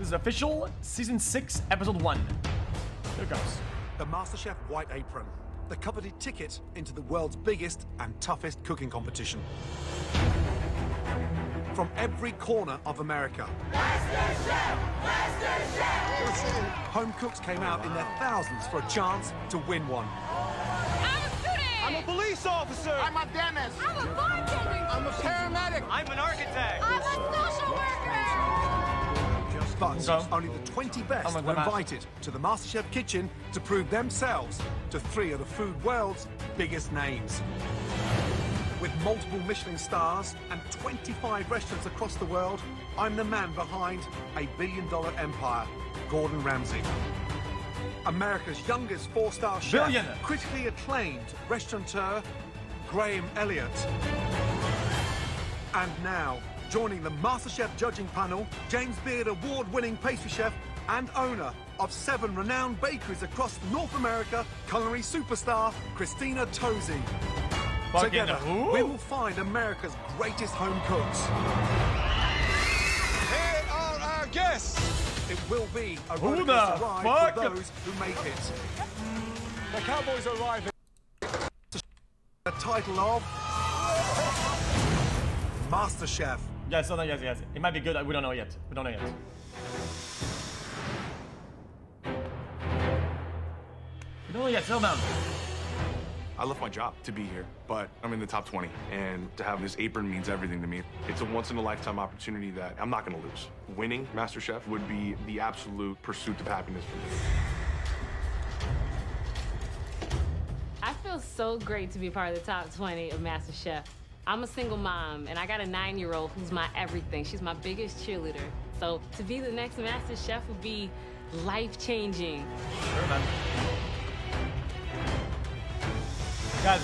This is official season 6, episode 1. Here it goes. The MasterChef White Apron, the coveted ticket into the world's biggest and toughest cooking competition. From every corner of America, MasterChef! MasterChef! home cooks came out in their thousands for a chance to win one. I'm a student! I'm a police officer! I'm a dentist! I'm a bartender! I'm a paramedic! I'm an architect! I'm a social worker! But Okay. only the 20 best Oh my were God. invited to the MasterChef kitchen to prove themselves to 3 of the food world's biggest names. With multiple Michelin stars and 25 restaurants across the world, I'm the man behind a billion-dollar empire, Gordon Ramsay. America's youngest 4-star chef, Billion. critically acclaimed restaurateur, Graham Elliott. And now, joining the MasterChef judging panel, James Beard award-winning pastry chef and owner of 7 renowned bakeries across North America, culinary superstar Christina Tozzi. Fucking Together, who? we will find America's greatest home cooks. Here are our guests! It will be a Who roller the coaster ride fuck? for those who make it. The Cowboys are arriving. The title of MasterChef. Yes, no, yes, yes. It might be good. We don't know yet. We don't know yet. We don't know yet. Settle down. I left my job to be here, but I'm in the top 20, and to have this apron means everything to me. It's a once-in-a-lifetime opportunity that I'm not going to lose. Winning MasterChef would be the absolute pursuit of happiness for me. I feel so great to be part of the top 20 of MasterChef. I'm a single mom, and I got a 9-year-old who's my everything. She's my biggest cheerleader. So to be the next MasterChef would be life-changing. Sure, man. Guys,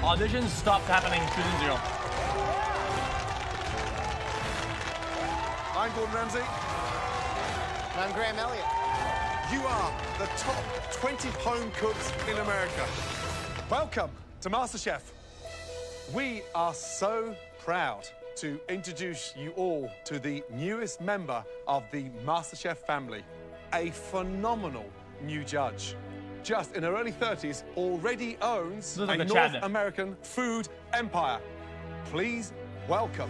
auditions stopped happening season 0. I'm Gordon Ramsay. And I'm Graham Elliott. You are the top 20 home cooks in America. Welcome to MasterChef. We are so proud to introduce you all to the newest member of the MasterChef family, a phenomenal new judge. Just in her early 30s, already owns Looks like a the North Chad. American food empire. Please welcome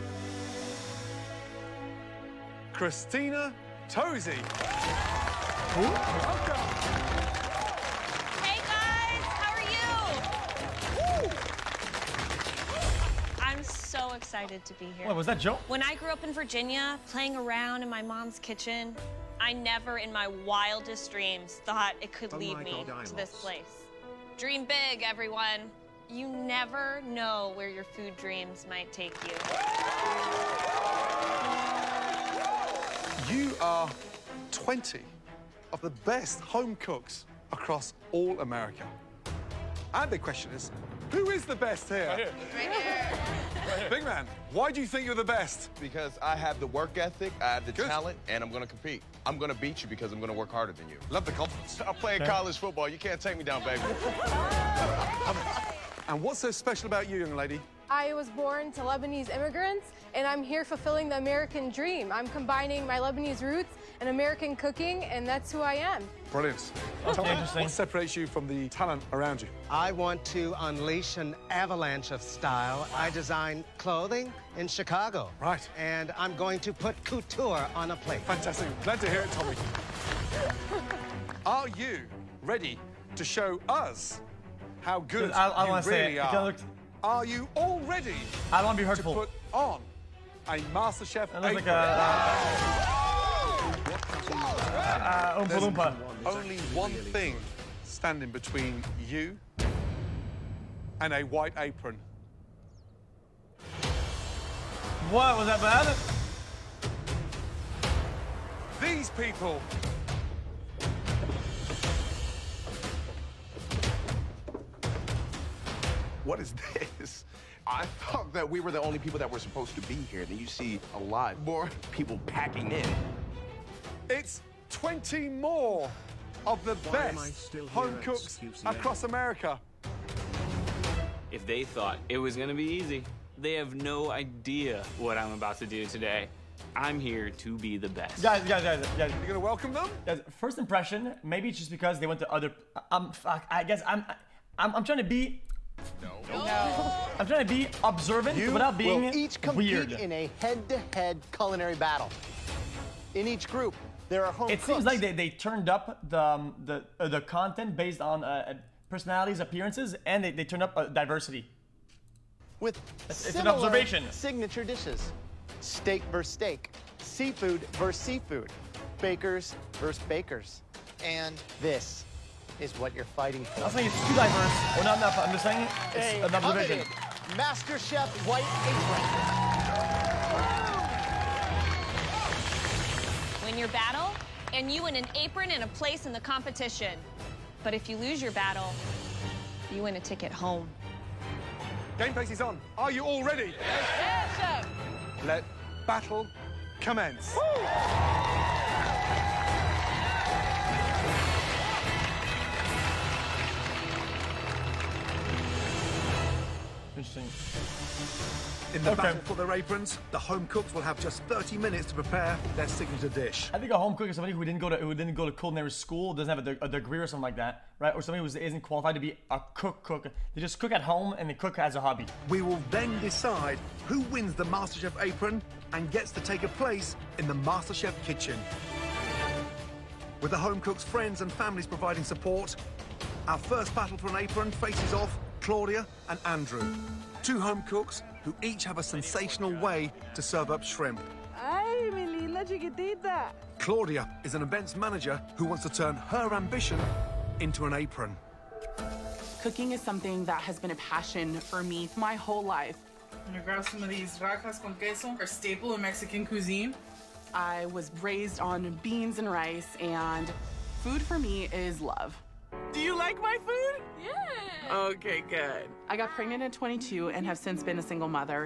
Christina Tozzi. Welcome. Hey guys, how are you? I'm so excited to be here. What, was that Joe? When I grew up in Virginia, playing around in my mom's kitchen, I never in my wildest dreams thought it could lead me to this place. Dream big, everyone. You never know where your food dreams might take you. You are 20 of the best home cooks across all America. And the question is, who is the best here? Right here. Right here. Big man, why do you think you're the best? Because I have the work ethic, I have the Good. talent, and I'm going to compete. I'm going to beat you because I'm going to work harder than you. Love the confidence. I'm playing college football. You can't take me down, baby. And what's so special about you, young lady? I was born to Lebanese immigrants, and I'm here fulfilling the American dream. I'm combining my Lebanese roots and American cooking, and that's who I am. Brilliant. Okay, Tell me, interesting. what separates you from the talent around you? I want to unleash an avalanche of style. I design clothing in Chicago. Right. And I'm going to put couture on a plate. Fantastic. Glad to hear it, Tommy. Are you ready to show us how good I you wanna say really it. are? Because Are you all ready I don't want to be to hurtful. put on a MasterChef It looks like apron? Oompa Loompa. Only one thing standing between you and a white apron. What, was that bad? These people. What is this? I thought that we were the only people that were supposed to be here. Then you see a lot more people packing in. It's 20 more of the best home cooks across America. If they thought it was gonna be easy, they have no idea what I'm about to do today. I'm here to be the best. Guys. You're gonna welcome them? Guys, first impression, maybe it's just because they went to other. I guess I'm trying to be. No. I'm trying to be observant without being will each compete weird. in a head-to-head culinary battle. In each group, there are home It seems like they turned up the content based on personalities, appearances, and they turned up diversity. With it's an observation. Signature dishes. Steak versus steak. Seafood versus seafood. Bakers versus bakers. And this is what you're fighting for. I'm not saying it's too diverse or not enough. I'm just saying it's an observation. MasterChef White Apron. Win your battle, and you win an apron and a place in the competition. But if you lose your battle, you win a ticket home. Game face is on. Are you all ready? Yes, chef. Let battle commence. Interesting. In the battle for their aprons, the home cooks will have just 30 minutes to prepare their signature dish. I think a home cook is somebody who didn't go to culinary school, doesn't have a degree or something like that, right? Or somebody who isn't qualified to be a cook. They just cook at home and they cook as a hobby. We will then decide who wins the MasterChef apron and gets to take a place in the MasterChef kitchen. With the home cook's friends and families providing support, our first battle for an apron faces off Claudia and Andrew, two home cooks who each have a sensational way to serve up shrimp. Ay, mi linda chiquitita. Claudia is an events manager who wants to turn her ambition into an apron. Cooking is something that has been a passion for me my whole life. I'm gonna grab some of these rajas con queso, a staple in Mexican cuisine. I was raised on beans and rice, and food for me is love. Do you like my food? Yeah. Okay, good. I got pregnant at 22 and have since been a single mother.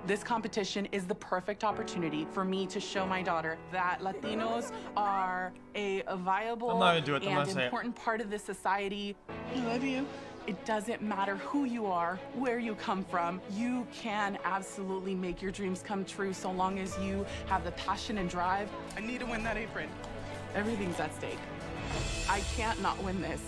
This competition is the perfect opportunity for me to show my daughter that Latinos are a viable and important part of this society. I love you. It doesn't matter who you are, where you come from. You can absolutely make your dreams come true so long as you have the passion and drive. I need to win that apron. Everything's at stake. I can't not win this.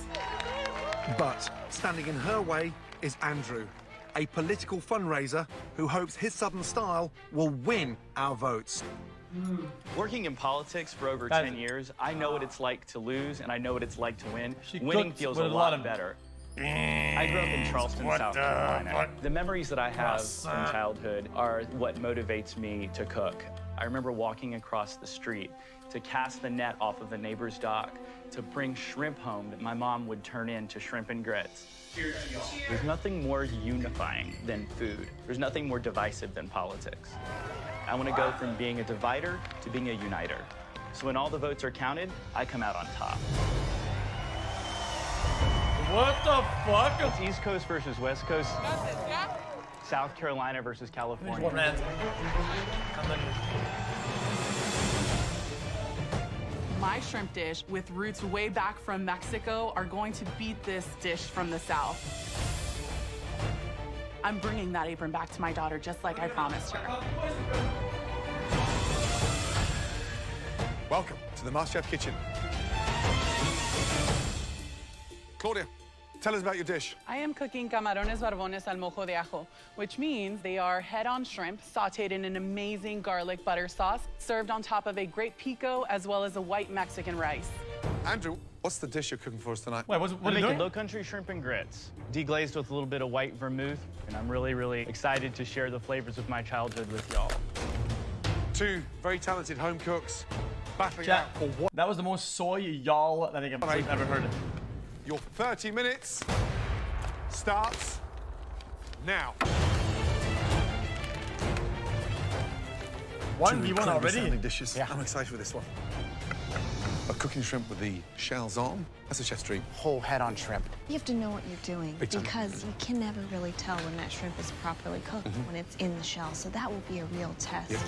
But standing in her way is Andrew, a political fundraiser who hopes his Southern style will win our votes. Working in politics for over 10 years, I know what it's like to lose and I know what it's like to win. Winning feels a lot better. I grew up in Charleston, South Carolina. The memories that I have from childhood are what motivates me to cook. I remember walking across the street to cast the net off of a neighbor's dock to bring shrimp home that my mom would turn into shrimp and grits. There's nothing more unifying than food. There's nothing more divisive than politics. I want to go from being a divider to being a uniter. So when all the votes are counted, I come out on top. What the fuck? It's East Coast versus West Coast. South Carolina versus California. My shrimp dish, with roots way back from Mexico, are going to beat this dish from the South. I'm bringing that apron back to my daughter just like I promised her. Welcome to the MasterChef kitchen. Claudia, tell us about your dish. I am cooking camarones barbones al mojo de ajo, which means they are head-on shrimp sautéed in an amazing garlic butter sauce, served on top of a great pico as well as a white Mexican rice. Andrew, what's the dish you're cooking for us tonight? Wait, what are you doing? Low country shrimp and grits, deglazed with a little bit of white vermouth, and I'm really, really excited to share the flavors of my childhood with y'all. Two very talented home cooks battling out for what? That was the most soy y'all I think I've ever heard. Your 30 minutes starts now. 1v1 already? Dishes. Yeah. I'm excited for this one. A cooking shrimp with the shells on. That's a chef's dream. Whole head-on shrimp. You have to know what you're doing because you can never really tell when that shrimp is properly cooked when it's in the shell. So that will be a real test. Yeah.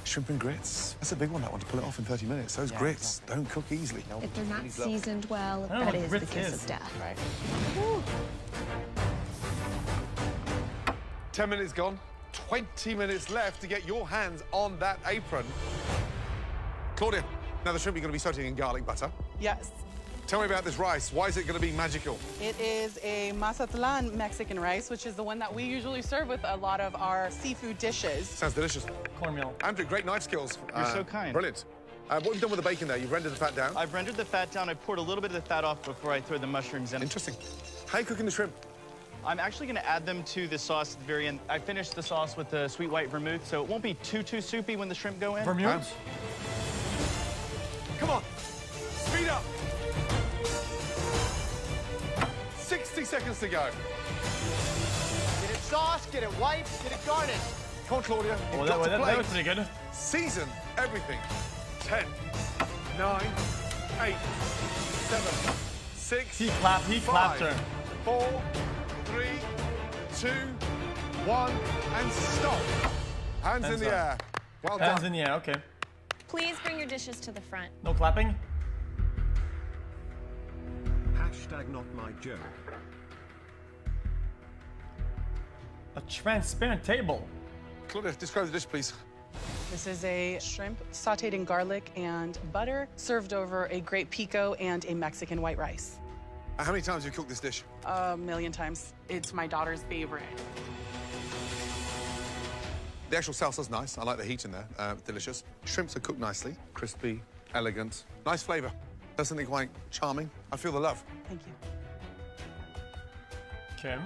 Shrimp and grits. That's a big one, that one, to pull it off in 30 minutes. Those grits don't cook easily. If they're not seasoned well, that is the kiss of death. Right. 10 minutes gone, 20 minutes left to get your hands on that apron. Claudia, now the shrimp you're going to be sauteing in garlic butter. Yes. Tell me about this rice. Why is it going to be magical? It is a Mazatlan Mexican rice, which is the one that we usually serve with a lot of our seafood dishes. Sounds delicious. Cornmeal. Andrew, great knife skills. You're so kind. Brilliant. What have you done with the bacon there? You've rendered the fat down? I've rendered the fat down. I poured a little bit of the fat off before I throw the mushrooms in. Interesting. How are you cooking the shrimp? I'm actually going to add them to the sauce at the very end. I finished the sauce with the sweet white vermouth, so it won't be too soupy when the shrimp go in. Vermouth? Come on. Speed up. 60 seconds to go. Get it sauced, get it wiped, get it garnished. Come on, Claudia. Oh, that was pretty good. Season everything. 10, 9, 8, 7, 6, He clapped her. 4, 3, 2, 1, and stop. Hands in the air. Well done. Hands in the air, okay. Please bring your dishes to the front. No clapping? Hashtag not my joke. A transparent table. Claudia, describe the dish, please. This is a shrimp sauteed in garlic and butter, served over a great pico and a Mexican white rice. How many times have you cooked this dish? A million times. It's my daughter's favorite. The actual salsa's nice. I like the heat in there. Delicious. Shrimps are cooked nicely. Crispy, elegant. Nice flavor. That's something quite charming. I feel the love. Thank you. Kim?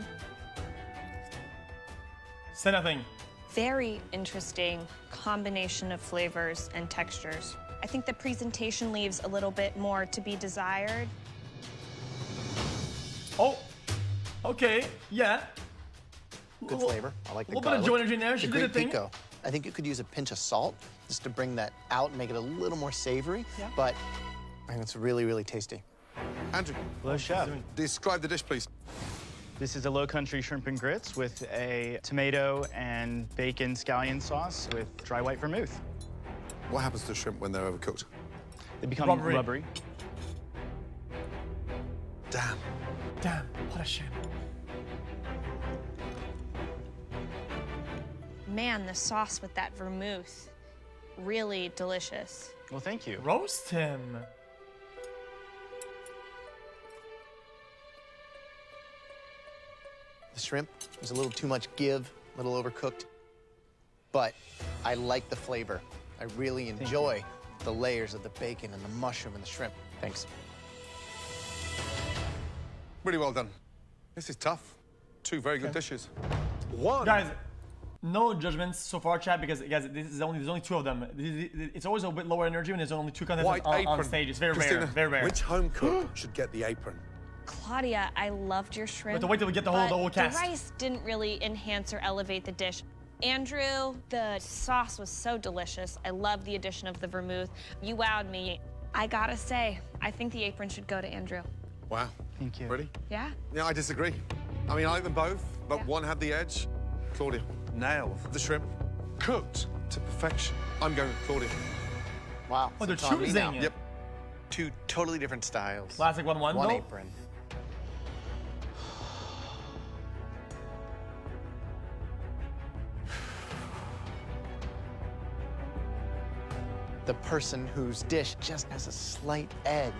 Say nothing. Very interesting combination of flavors and textures. I think the presentation leaves a little bit more to be desired. Oh, okay, yeah. Good flavor. I like the little garlic. bit of joy energy in there. She The did a great thing. pico. I think you could use a pinch of salt just to bring that out and make it a little more savory. Yeah. But I think it's really, really tasty. Andrew. Hello, chef. Describe the dish, please. This is a low country shrimp and grits with a tomato and bacon scallion sauce with dry white vermouth. What happens to shrimp when they're overcooked? They become rubbery. Damn. Damn, what a shame. Man, the sauce with that vermouth, really delicious. Well, thank you. Roast him. The shrimp is a little too much give, a little overcooked. But I like the flavor. I really enjoy the layers of the bacon and the mushroom and the shrimp. Thanks. Really well done. This is tough. Two very good dishes. One. Guys, no judgments so far, chat, because guys, there's only two of them. It's always a bit lower energy when there's only two contestants on stage. It's very Christina, rare, very rare. Which home cook should get the apron? Claudia, I loved your shrimp. We have to wait till we get the whole cast. The rice didn't really enhance or elevate the dish. Andrew, the sauce was so delicious. I love the addition of the vermouth. You wowed me. I gotta say, I think the apron should go to Andrew. Wow. Thank you. Ready? Yeah? Yeah, I disagree. I mean, I like them both, but one had the edge. Claudia, nailed the shrimp. Cooked to perfection. I'm going with Claudia. Wow. Oh, they're so it's on me now. choosing. Yep. Two totally different styles. Classic 1-1. One Nope. apron. The person whose dish just has a slight edge.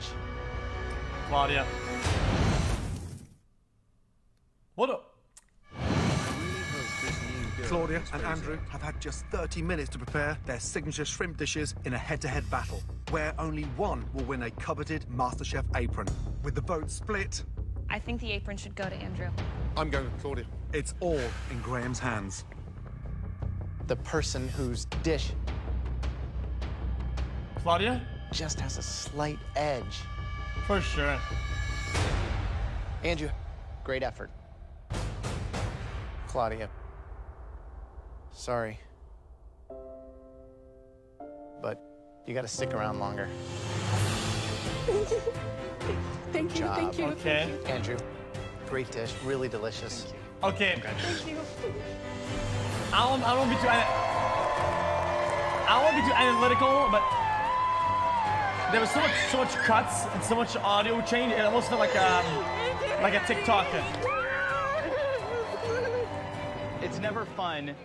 Claudia. What a... Claudia and Andrew have had just 30 minutes to prepare their signature shrimp dishes in a head-to-head battle, where only one will win a coveted MasterChef apron. With the vote split, I think the apron should go to Andrew. I'm going with Claudia. it's all in Graham's hands. The person whose dish Claudia? just has a slight edge. For sure. Andrew, great effort. Claudia, sorry. But you gotta stick around longer. Thank you, thank you. Okay. Andrew, great dish, really delicious. Okay. Thank you. I don't want to be too analytical, but there was so much cuts and so much audio change. It almost felt like a TikTok. It's never fun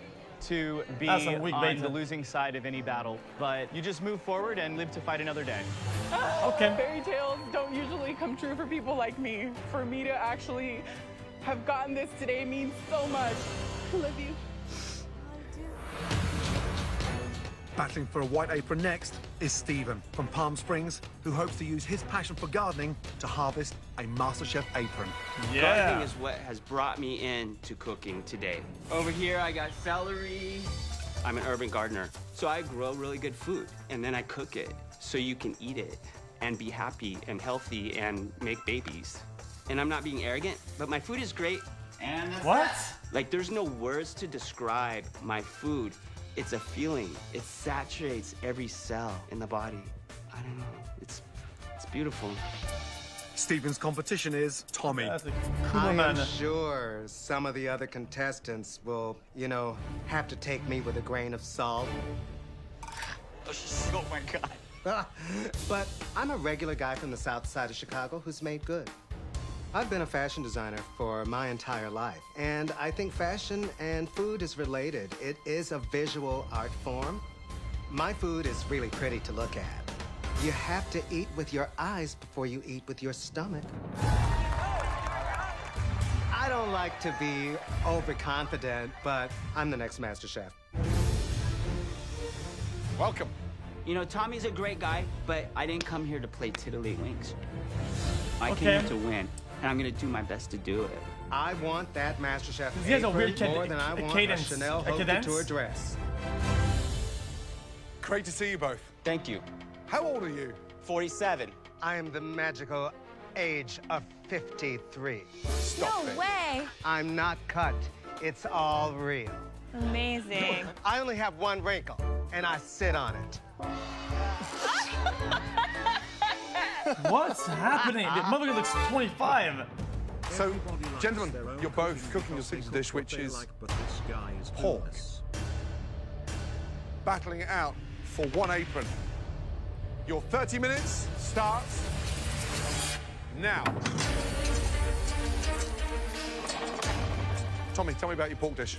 to be on the losing side of any battle, but you just move forward and live to fight another day. Okay. Fairy tales don't usually come true for people like me. For me to actually have gotten this today means so much. I love you. Battling for a white apron next is Stephen from Palm Springs, who hopes to use his passion for gardening to harvest a MasterChef apron. Gardening is what has brought me into cooking today. Over here, I got celery. I'm an urban gardener, so I grow really good food, and then I cook it so you can eat it and be happy and healthy and make babies. And I'm not being arrogant, but my food is great. And what? Like, there's no words to describe my food. It's a feeling. It saturates every cell in the body. I don't know. It's beautiful. Stephen's competition is Tommy. That's a cool I man. am sure some of the other contestants will, you know, have to take me with a grain of salt. Oh my God. But I'm a regular guy from the south side of Chicago who's made good. I've been a fashion designer for my entire life, and I think fashion and food is related. It is a visual art form. My food is really pretty to look at. You have to eat with your eyes before you eat with your stomach. I don't like to be overconfident, but I'm the next MasterChef. Welcome. You know, Tommy's a great guy, but I didn't come here to play tiddlywinks. I came here to win, and I'm gonna do my best to do it. I want that MasterChef He has a weird apron more than I want cadence. a Chanel A haute cadence? couture dress. Great to see you both. Thank you. How old are you? 47. I am the magical age of 53. Stop No it. way. I'm not cut. It's all real. Amazing. I only have one wrinkle, and I sit on it. What's happening? The motherfucker looks 25. So, gentlemen, you're both cooking your signature dish, which is pork. Battling it out for one apron. Your 30 minutes starts now. Tommy, tell me about your pork dish.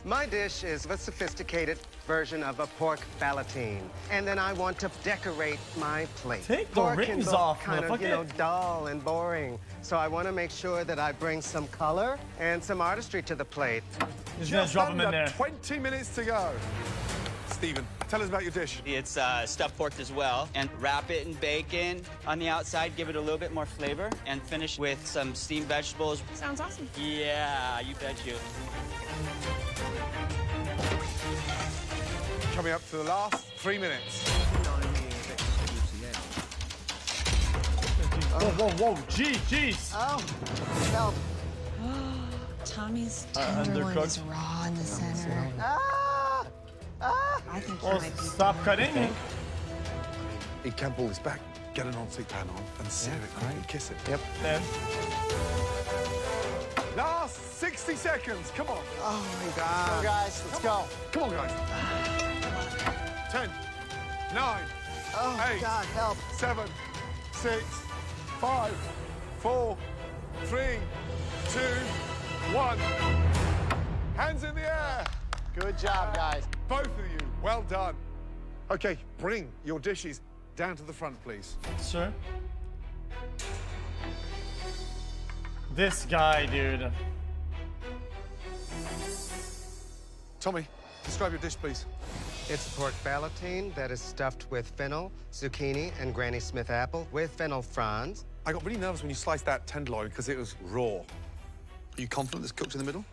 My dish is a sophisticated version of a pork ballotine, and then I want to decorate my plate. Take the pork rings can look off, kind of, you know, motherfucker. dull and boring. So I want to make sure that I bring some color and some artistry to the plate. He's gonna drop him in under there. 20 minutes to go. Stephen, tell us about your dish. It's stuffed pork as well, and wrap it in bacon on the outside, give it a little bit more flavor, and finish with some steamed vegetables. Sounds awesome. Yeah, you bet you. Coming up to the last 3 minutes. Whoa. Jeez. Oh, help. Tommy's tenderloin is undercooked. raw in the center. I think he Well, might be stop cutting. He can pull this back, get an non-stick pan on, and sear it, right? Kiss it. Yep. Then. Last 60 seconds, come on. Oh my God. Let's go, guys. Let's go. Come on, guys. 10, 9, Oh 8, God, help. 7, 6, 5, 4, 3, 2, 1. Hands in the air. Good job, guys. Both of you, well done. Okay, bring your dishes down to the front, please. Sir. This guy, dude. Tommy, describe your dish, please. It's pork ballotine that is stuffed with fennel, zucchini, and Granny Smith apple with fennel fronds. I got really nervous when you sliced that tenderloin because it was raw. Are you confident it's cooked in the middle?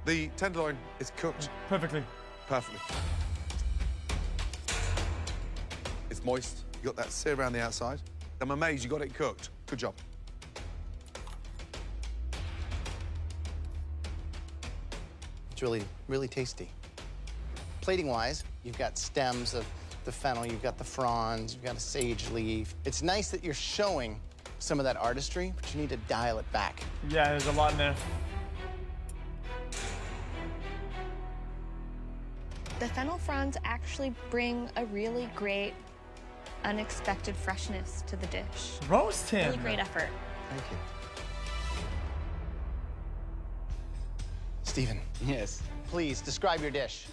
The tenderloin is cooked Perfectly. perfectly. It's moist. You got that sear around the outside. I'm amazed you got it cooked. Good job. It's really, really tasty. Plating-wise, you've got stems of the fennel, you've got the fronds, you've got a sage leaf. It's nice that you're showing some of that artistry, but you need to dial it back. Yeah, there's a lot in there. The fennel fronds actually bring a really great, unexpected freshness to the dish. Roast him. Really great effort. Thank you. Steven. Yes. Please, describe your dish.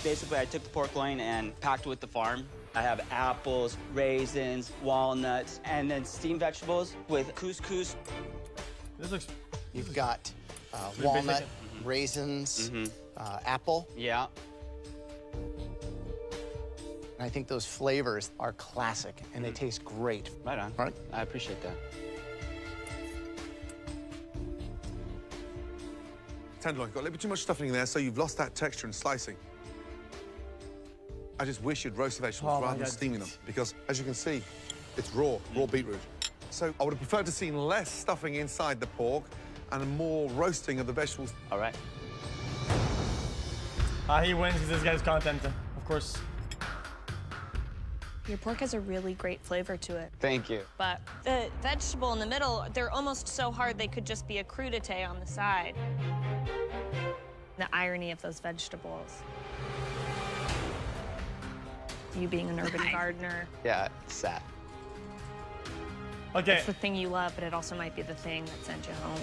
Basically, I took the pork loin and packed it with the farm. I have apples, raisins, walnuts, and then steamed vegetables with couscous. This looks... You've got walnut, raisins, apple. Yeah. And I think those flavors are classic, and they taste great. Right on. Right? I appreciate that. Tenderloin, got a little bit too much stuffing in there, so you've lost that texture and slicing. I just wish you'd roast the vegetables rather than steaming them, because as you can see, it's raw beetroot. So I would have preferred to see less stuffing inside the pork and more roasting of the vegetables. All right. He wins because this guy's content, of course. Your pork has a really great flavor to it. Thank you. But the vegetable in the middle, they're almost so hard they could just be a crudité on the side. The irony of those vegetables. You being an urban gardener. Yeah, it's sad. Okay. It's the thing you love, but it also might be the thing that sends you home.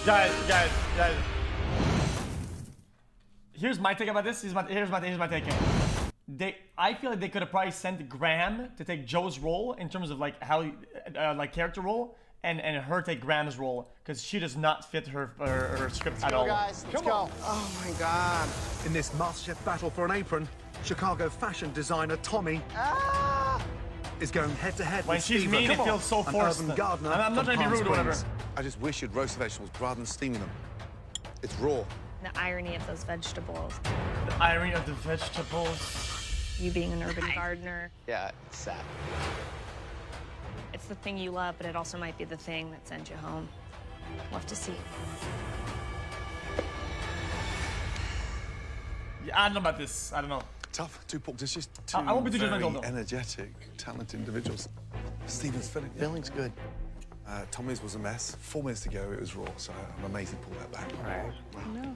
Guys. Here's my take about this. Here's my take. I feel like they could have probably sent Graham to take Joe's role in terms of like how, like character role, and her take Graham's role because she does not fit her script at all. Guys, let's go. Oh my God. In this MasterChef battle for an apron, Chicago fashion designer Tommy is going head-to-head when with she's Steven, mean, it feels so forced. an urban gardener I'm not trying to be rude or whatever. I just wish you'd roast the vegetables rather than steaming them. It's raw. The irony of those vegetables. The irony of the vegetables. You being an urban gardener. Yeah, it's sad. It's the thing you love, but it also might be the thing that sends you home. We'll have to see. Yeah, I don't know about this. I don't know. Tough, 2 pork dishes, 2 I won't be too very judgmental, though. energetic, talented individuals. Steven's filling. Filling's good. Tommy's was a mess. 4 minutes to go, it was raw, so I'm amazed he pulled that back. Right. I know.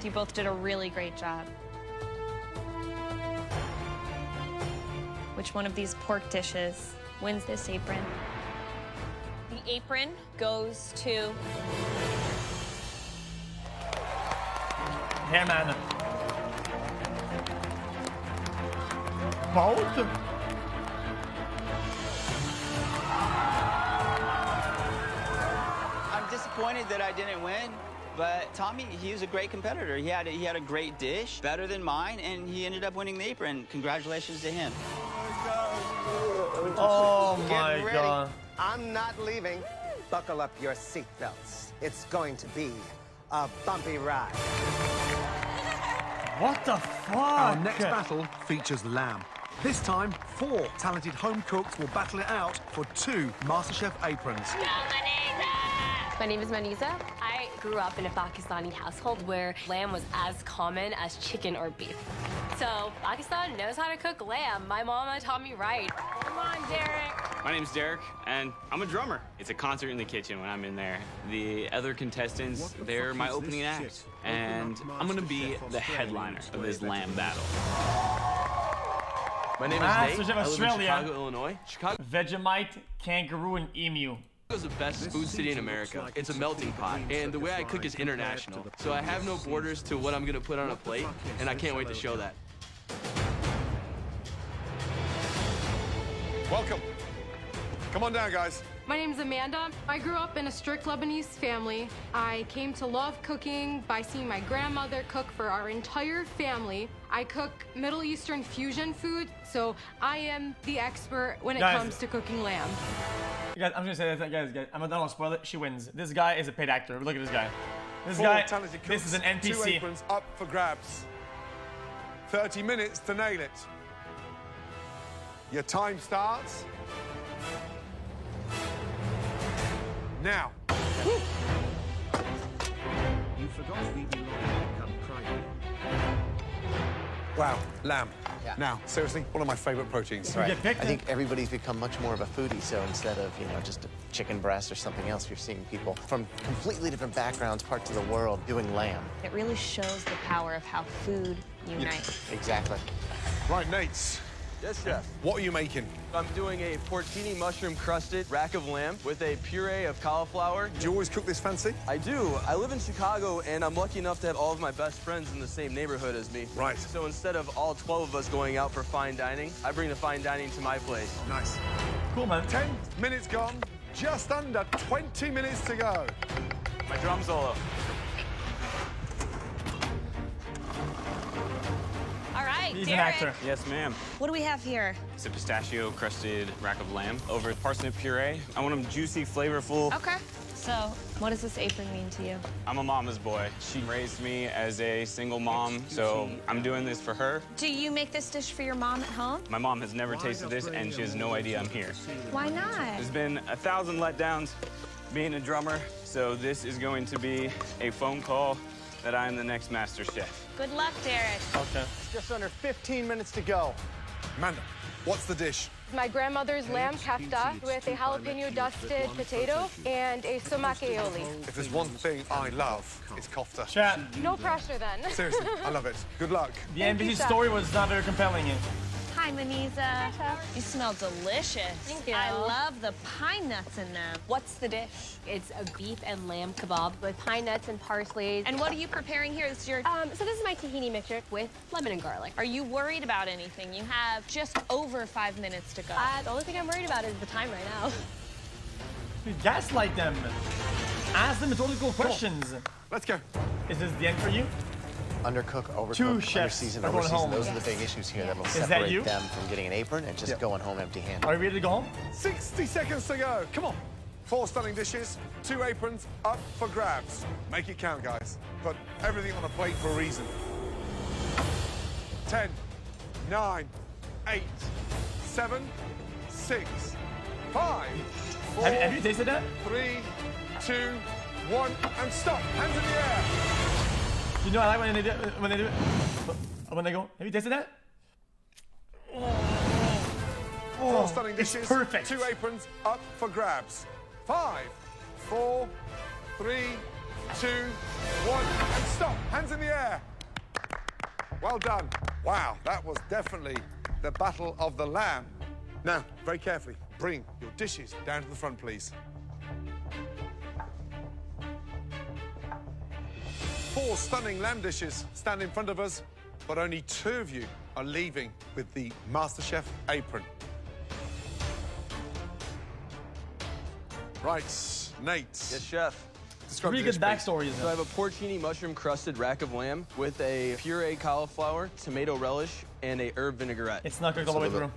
You both did a really great job. Which one of these pork dishes wins this apron? The apron goes to... Here, man. Both? I'm disappointed that I didn't win, but Tommy, he was a great competitor. He had a great dish, better than mine, and he ended up winning the apron. Congratulations to him. Oh my God. I'm not leaving. Buckle up your seatbelts. It's going to be a bumpy ride. What the fuck? Our next battle features lamb. This time, 4 talented home cooks will battle it out for 2 MasterChef aprons. My name is Manisa. I grew up in a Pakistani household where lamb was as common as chicken or beef. So Pakistan knows how to cook lamb. My mama taught me right. Come on, Derek. My name's Derek, and I'm a drummer. It's a concert in the kitchen when I'm in there. The other contestants, they're my opening act. And I'm gonna be the headliner of this lamb battle. My name is Nate. I live in Chicago, Illinois. Vegemite, kangaroo, and emu. Chicago's the best food city in America. It's a melting pot, and the way I cook is international. So I have no borders to what I'm gonna put on a plate, and I can't wait to show that. Welcome. Come on down, guys. My name's Amanda. I grew up in a strict Lebanese family. I came to love cooking by seeing my grandmother cook for our entire family. I cook Middle Eastern fusion food, so I am the expert when it comes to cooking lamb. Guys, I'm just gonna say this, guys. I don't want to spoil it. She wins. This guy is a paid actor. Look at this guy. This is an NPC. 2 aprons up for grabs. 30 minutes to nail it. Your time starts now. You forgot to eat Wow, lamb. Yeah. Now, seriously, one of my favorite proteins. Right. I think everybody's become much more of a foodie, so instead of, just a chicken breast or something else, you're seeing people from completely different backgrounds, parts of the world, doing lamb. It really shows the power of how food unites. Exactly. Right, Nate, Yes, chef. What are you making? I'm doing a porcini mushroom-crusted rack of lamb with a puree of cauliflower. Do you always cook this fancy? I do. I live in Chicago, and I'm lucky enough to have all of my best friends in the same neighborhood as me. Right. So instead of all 12 of us going out for fine dining, I bring the fine dining to my place. Nice. Cool, man. 10 minutes gone, just under 20 minutes to go. My drum solo. All right, He's Derek. an actor. Yes, ma'am. What do we have here? It's a pistachio-crusted rack of lamb over parsnip puree. I want them juicy, flavorful. Okay. So, what does this apron mean to you? I'm a mama's boy. She raised me as a single mom, so I'm doing this for her. Do you make this dish for your mom at home? My mom has never tasted this, and she has no idea I'm here. Why not? There's been 1,000 letdowns being a drummer, so this is going to be a phone call that I'm the next master chef. Good luck, Derek. Okay. Just under 15 minutes to go. Amanda, what's the dish? My grandmother's lamb kefta with a jalapeno dusted potato and a sumac aioli. If there's one thing I love, it's kofta. Chat. No pressure then. Seriously, I love it. Good luck. The NBC story was not very compelling. Hi, Maniza. You smell delicious. Thank you. I love the pine nuts in them. What's the dish? It's a beef and lamb kebab with pine nuts and parsley. And what are you preparing here? This is your... So this is my tahini mixture with lemon and garlic. Are you worried about anything? You have just over 5 minutes to go. The only thing I'm worried about is the time right now. You gaslight them. Ask them rhetorical questions. Let's go. Is this the end for you? Undercook, overcook, Two chefs underseason, are going overseason. home. Those are the big issues here that'll Is separate that you? them from getting an apron and just going home empty-handed. Are you ready to go home? 60 seconds to go. Come on. 4 stunning dishes, 2 aprons up for grabs. Make it count, guys. Put everything on a plate for a reason. 10, 9, 8, 7, 6, 5, 4, Have you tasted that? 3, 2, 1, and stop. Hands in the air. You know I like when they do it. When they go, have you tasted that? 4 stunning dishes, it's perfect. 2 aprons up for grabs. 5, 4, 3, 2, 1, and stop. Hands in the air. Well done. Wow, that was definitely the battle of the lamb. Now, very carefully, bring your dishes down to the front, please. 4 stunning lamb dishes stand in front of us, but only 2 of you are leaving with the MasterChef apron. Right, Nate. Yes, chef. Describe Pretty the good dish, please. backstory. So I have a porcini mushroom-crusted rack of lamb with a puree cauliflower, tomato relish, and a herb vinaigrette. It's not cooked all the way through.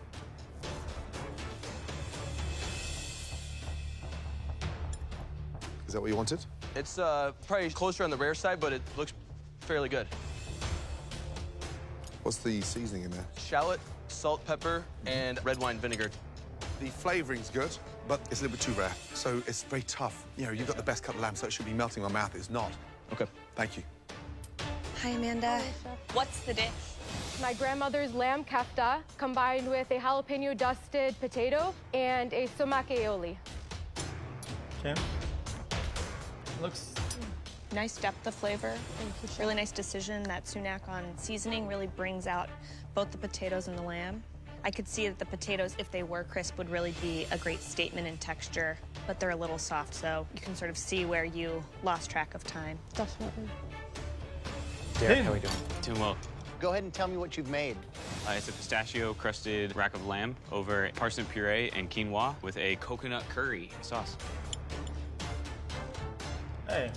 Is that what you wanted? It's probably closer on the rare side, but it looks fairly good. What's the seasoning in there? Shallot, salt, pepper, and red wine vinegar. The flavoring's good, but it's a little bit too rare, so it's very tough. You know, you've got the best cut of lamb, so it should be melting in my mouth. It's not. Okay. Thank you. Hi, Amanda. What's the dish? My grandmother's lamb kefta combined with a jalapeno dusted potato and a sumac aioli. Okay. Looks nice depth of flavor. Really nice decision. That sumac on seasoning really brings out both the potatoes and the lamb. I could see that the potatoes, if they were crisp, would really be a great statement in texture, but they're a little soft, so you can sort of see where you lost track of time. Definitely. Derek, how are we doing? Doing well. Go ahead and tell me what you've made. It's a pistachio-crusted rack of lamb over parsnip puree and quinoa with a coconut curry sauce. Hey.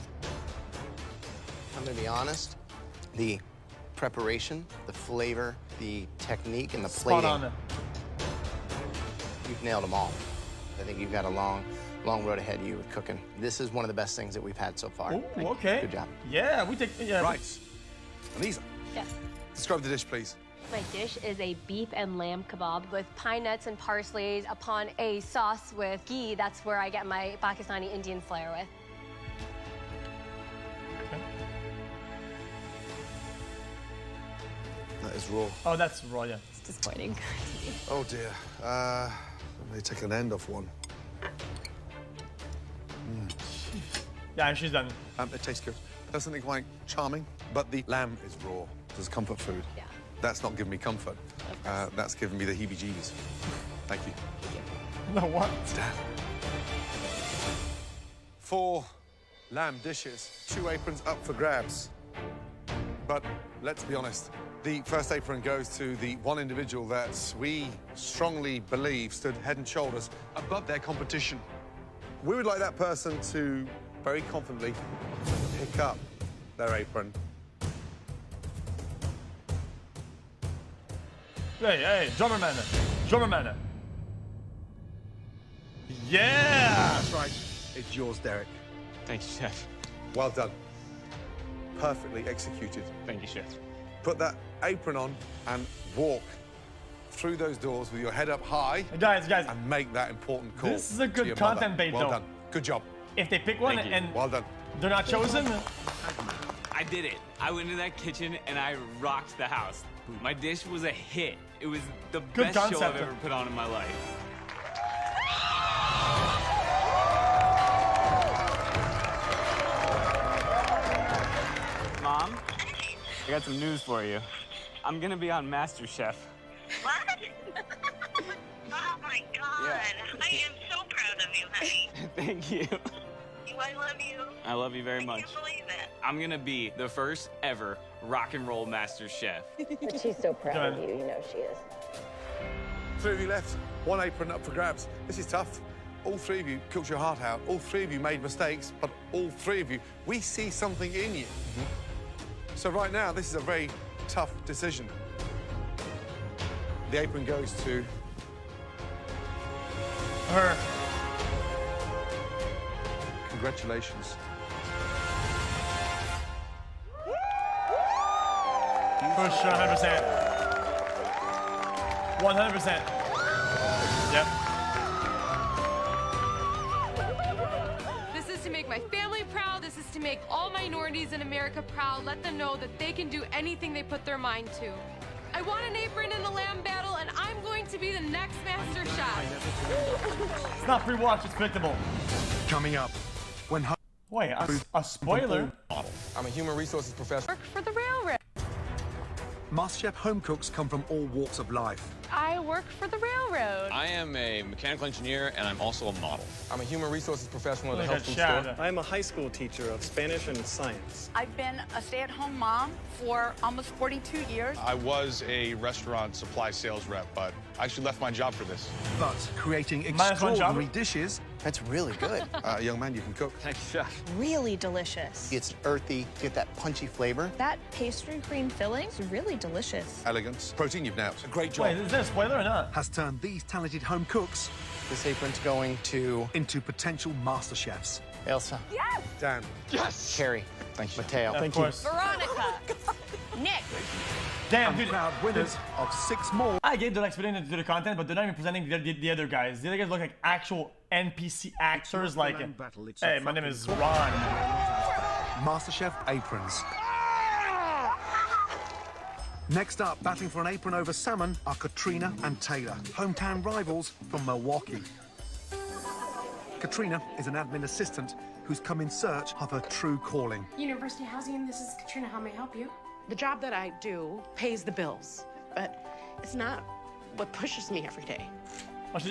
I'm gonna be honest. The preparation, the flavor, the technique, and the Spot plating. on. You've nailed them all. I think you've got a long road ahead of you with cooking. This is one of the best things that we've had so far. Ooh, okay. Good job. Yeah, we take. Yeah. Right. Anisa, Yes. describe the dish, please. My dish is a beef and lamb kebab with pine nuts and parsley upon a sauce with ghee. That's where I get my Pakistani Indian flair with. That is raw. Oh, that's raw, yeah. It's disappointing. Oh dear. Let me take an end off one. Yeah, and she's done. It tastes good. There's something quite charming, but the lamb is raw. It's comfort food. Yeah. That's not giving me comfort. That's giving me the heebie-jeebies. Thank you. No, what? 4 lamb dishes, 2 aprons up for grabs. But let's be honest, the first apron goes to the one individual that we strongly believe stood head and shoulders above their competition. We would like that person to very confidently pick up their apron. Hey, drummer man. Yeah! That's right. It's yours, Derek. Thank you, Chef. Well done. Perfectly executed. Thank you, Chef. Put that apron on and walk through those doors with your head up high. Guys. And make that important call. This is a good to your content mother. bait, Well though. done. Good job. If they pick one and well done. they're not chosen, I did it. I went into that kitchen and I rocked the house. My dish was a hit. It was the Good best show concept. I've ever put on in my life. Mom, I got some news for you. I'm gonna be on MasterChef. What? Oh my God. Yeah. I am so proud of you, honey. Thank you. I love you. I love you very much. I can't believe it. I'm gonna be the first ever rock and roll master chef. But she's so proud of you, you know she is. 3 of you left, 1 apron up for grabs. This is tough. All 3 of you cooked your heart out. All 3 of you made mistakes, but all 3 of you, we see something in you. So right now, this is a very tough decision. The apron goes to her. Congratulations. For sure, 100%. 100%. Yep. This is to make my family proud. This is to make all minorities in America proud. Let them know that they can do anything they put their mind to. I want an apron in the lamb battle, and I'm going to be the next master chef. It's not pre-watch, it's predictable. Coming up, when Wait, a spoiler? I'm a human resources professional. Work for the railroad. MasterChef home cooks come from all walks of life. I work for the railroad. I am a mechanical engineer, and I'm also a model. I'm a human resources professional at the Look health at food Chad. store. I'm a high school teacher of Spanish and science. I've been a stay-at-home mom for almost 42 years. I was a restaurant supply sales rep, but I actually left my job for this. But creating Minus 1 job? extraordinary dishes. That's really good. Young man, you can cook. Thank you, Chef. Really delicious. It's earthy, get that punchy flavor. That pastry cream filling is really delicious. Elegance. Protein you've nailed. Great job. Wait, is there a spoiler or not? Has turned these talented home cooks This apron's going to into potential master chefs. Elsa. Yes! Dan. Yes! Carrie. Thank you. Mateo. Of course. Veronica. Nick. Damn, dude. Proud winners of 6 more. I get they're explaining to do the content, but they're not even presenting the other guys. The other guys look like actual NPC actors, like, hey, my name is Ron. MasterChef aprons. Next up, battling for an apron over salmon are Katrina and Taylor, hometown rivals from Milwaukee. Katrina is an admin assistant who's come in search of her true calling. University Housing, this is Katrina. How may I help you? The job that I do pays the bills, but it's not what pushes me every day.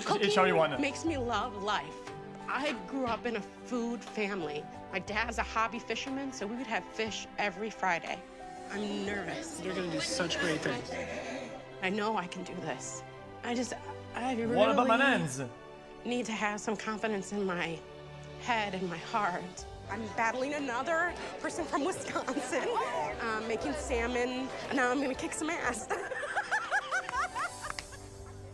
Cooking makes me love life. I grew up in a food family. My dad's a hobby fisherman, so we would have fish every Friday. I'm nervous. You're gonna do such great things. I know I can do this. I really What about my hands? need to have some confidence in my head and my heart. I'm battling another person from Wisconsin, making salmon, and now I'm gonna kick some ass.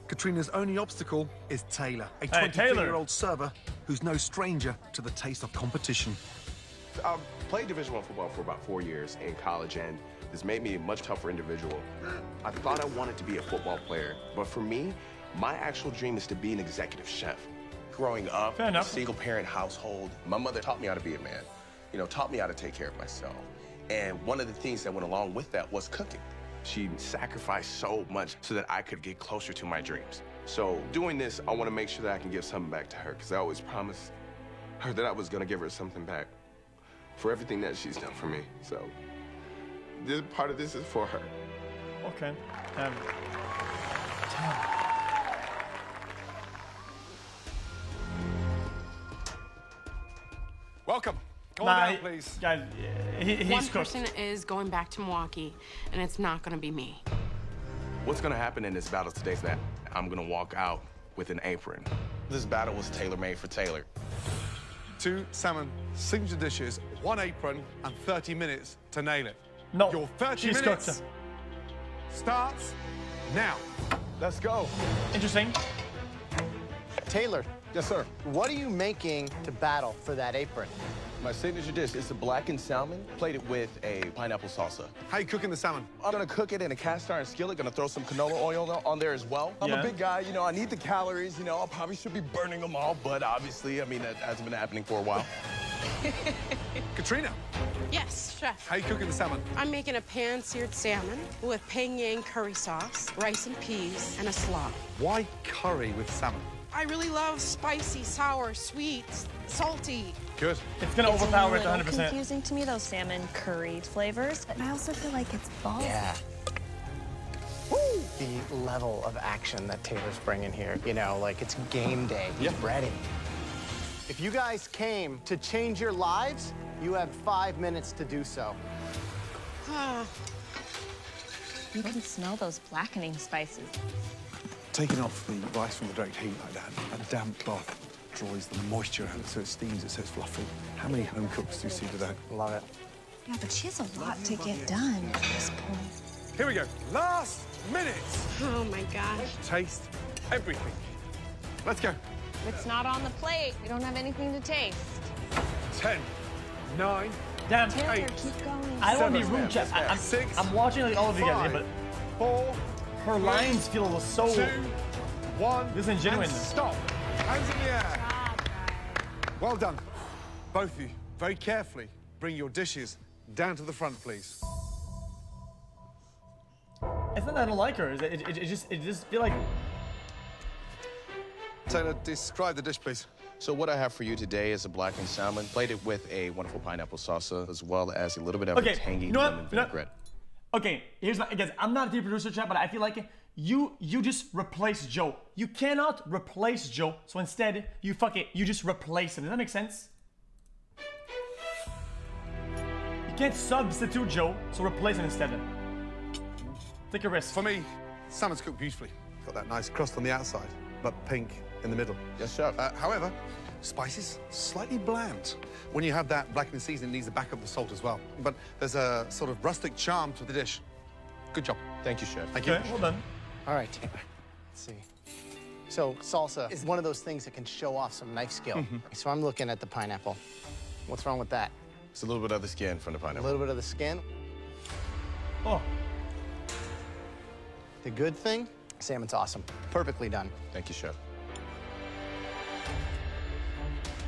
Katrina's only obstacle is Taylor, a Hey, Taylor. 23-year-old server who's no stranger to the taste of competition. I played Division I football for about 4 years in college, and this made me a much tougher individual. I thought I wanted to be a football player, but for me, my actual dream is to be an executive chef. Growing up in a single-parent household, my mother taught me how to be a man, taught me how to take care of myself. And one of the things that went along with that was cooking. She sacrificed so much so that I could get closer to my dreams. So doing this, I want to make sure that I can give something back to her, because I always promised her that I was going to give her something back for everything that she's done for me. So this part of this is for her. okay. Welcome. Go on down, please. Guys, he's One cooked. person is going back to Milwaukee, and it's not going to be me. What's gonna happen in this battle today is that I'm gonna walk out with an apron. This battle was tailor-made for Taylor. 2 salmon signature dishes, 1 apron, and 30 minutes to nail it. No, your 30 she's minutes cooked. starts now. Let's go. Interesting. Taylor. Yes, sir. What are you making to battle for that apron? My signature dish is a blackened salmon plated with a pineapple salsa. How you cooking the salmon? I'm gonna cook it in a cast iron skillet, gonna throw some canola oil on there as well. I'm a big guy, you know, I need the calories, you know, I probably should be burning them all, but obviously, I mean, that hasn't been happening for a while. Katrina. Yes, chef. How you cooking the salmon? I'm making a pan-seared salmon with peng yang curry sauce, rice and peas, and a slaw. Why curry with salmon? I really love spicy, sour, sweet, salty. Good. It's gonna overpower it It's a 100%. little confusing to me, those salmon curried flavors, but I also feel like it's ballsy. Yeah. The level of action that Taylor's bringing here, you know, like it's game day. He's ready. If you guys came to change your lives, you have 5 minutes to do so. You can smell those blackening spices. Taking off the rice from the direct heat like that, a damp cloth draws the moisture out so it steams it so it's fluffy. How many home cooks do you see today? Love it. Yeah, but she has a lot to get done at this point. Here we go. Last minute. Oh, my gosh. Taste everything. Let's go. If it's not on the plate, we don't have anything to taste. 10, 9, Damn. Taylor, 8. keep going. I don't want to be 7, rude, Chef. I'm 6, I'm watching like all of you guys 5, here, 4, but her lines feel so 2, 1. disingenuine. And stop. Hands in the air. Well done. Both of you, very carefully, bring your dishes down to the front, please. It's not that I don't like her. It just feel like. Taylor, describe the dish, please. So what I have for you today is a blackened salmon plated with a wonderful pineapple salsa, as well as a little bit of a tangy lemon vinaigrette. Okay, here's my, guys, I'm not a TV producer, chat, but I feel like you just replace Joe. You cannot replace Joe, so instead, you just replace him. Does that make sense? You can't substitute Joe, so replace him instead. Take a risk. For me, salmon's cooked beautifully. Got that nice crust on the outside, but pink in the middle. Yes, chef. However, spices, slightly bland. When you have that blackened seasoning, it needs to back up the salt as well. But there's a sort of rustic charm to the dish. Good job. Thank you, chef. Thank you. Well done. All right, Taylor. Let's see. So salsa is one of those things that can show off some knife skill. So I'm looking at the pineapple. What's wrong with that? It's a little bit of the skin from the A pineapple. little bit of the skin. Oh. The good thing, salmon's awesome. Perfectly done. Thank you, chef.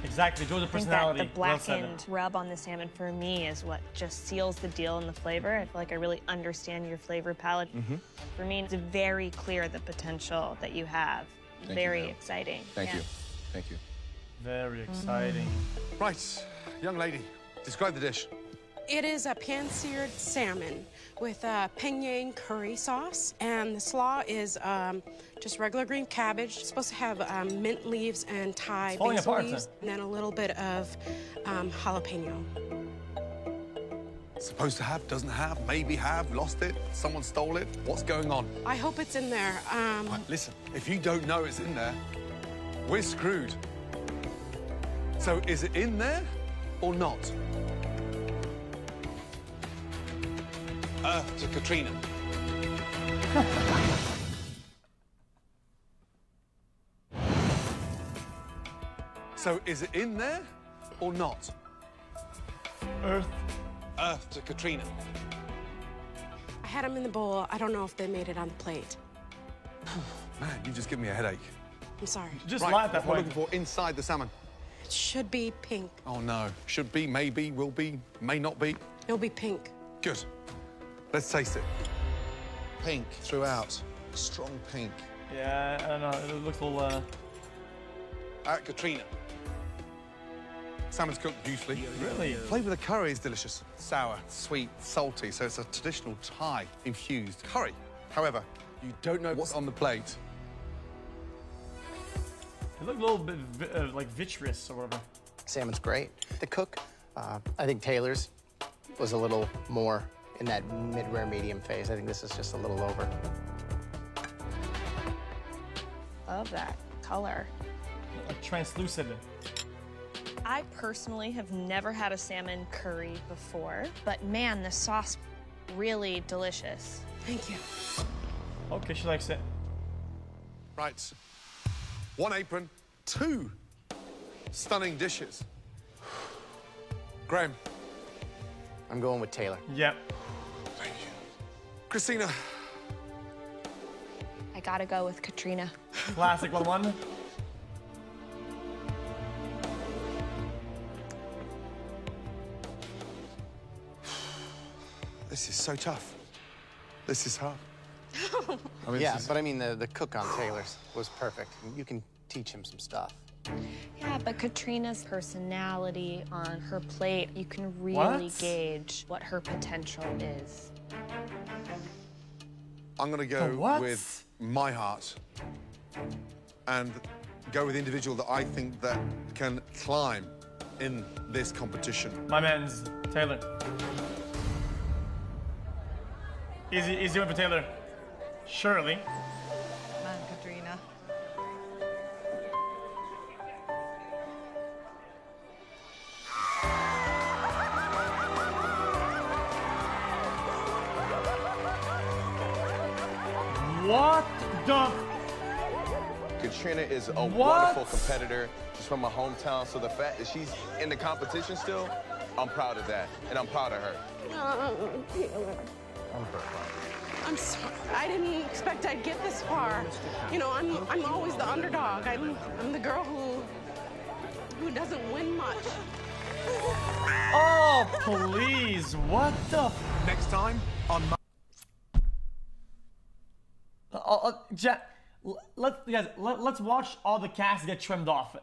Exactly, Joe's a I think personality. that the blackened rub on the salmon for me is what just seals the deal in the flavor. I feel like I really understand your flavor palette. For me, it's very clear the potential that you have. Thank Very you, ma'am. exciting. Thank you. Thank you. Very exciting. Right, young lady, describe the dish. It is a pan-seared salmon with a peng yang curry sauce, and the slaw is just regular green cabbage. It's supposed to have mint leaves and Thai basil leaves, and then a little bit of jalapeno. Supposed to have, doesn't have, maybe have, lost it, someone stole it. What's going on? I hope it's in there. Right, listen, if you don't know it's in there, we're screwed. So is it in there or not? To Katrina. So is it in there or not? Earth to Katrina. I had them in the bowl. I don't know if they made it on the plate. Man, you just give me a headache. I'm sorry. Just right, lie at that what we're point. looking for inside the salmon. It should be pink. Oh no, should be, maybe, will be, may not be. It'll be pink. Good. Let's taste it. Pink throughout, strong pink. Yeah, I don't know, it looks a little, Katrina. Salmon's cooked beautifully. Really? Flavor of the curry is delicious. Sour, sweet, salty, so it's a traditional Thai infused curry. However, you don't know what's on the plate. It looked a little bit like vitreous or whatever. Salmon's great. The cook, I think Taylor's was a little more in that mid-rare medium phase. I think this is just a little over. Love that color. Like translucent. I personally have never had a salmon curry before, but man, the sauce really delicious. Thank you. Okay, she likes it. Right. 1 apron, 2 stunning dishes. Graham. I'm going with Taylor. Yep. Thank you. Christina. I gotta go with Katrina. Classic 1-1. This is so tough. This is hard. I mean, yeah, but I mean, the cook on Taylor's was perfect. You can teach him some stuff. Yeah, but Katrina's personality on her plate, you can really gauge what her potential is. I'm gonna go with my heart and go with the individual that I think that can climb in this competition. My man's Taylor. Easy one for Taylor. Surely. Come on, Katrina. What the? Katrina is a wonderful competitor. She's from my hometown, so the fact that she's in the competition still, I'm proud of that, and I'm proud of her. Taylor. I'm very proud. I'm sorry. I didn't expect I'd get this far. You know, I'm always the underdog. I'm the girl who doesn't win much. Oh, please. What the? Next time on Jack, let's watch all the cast get trimmed off.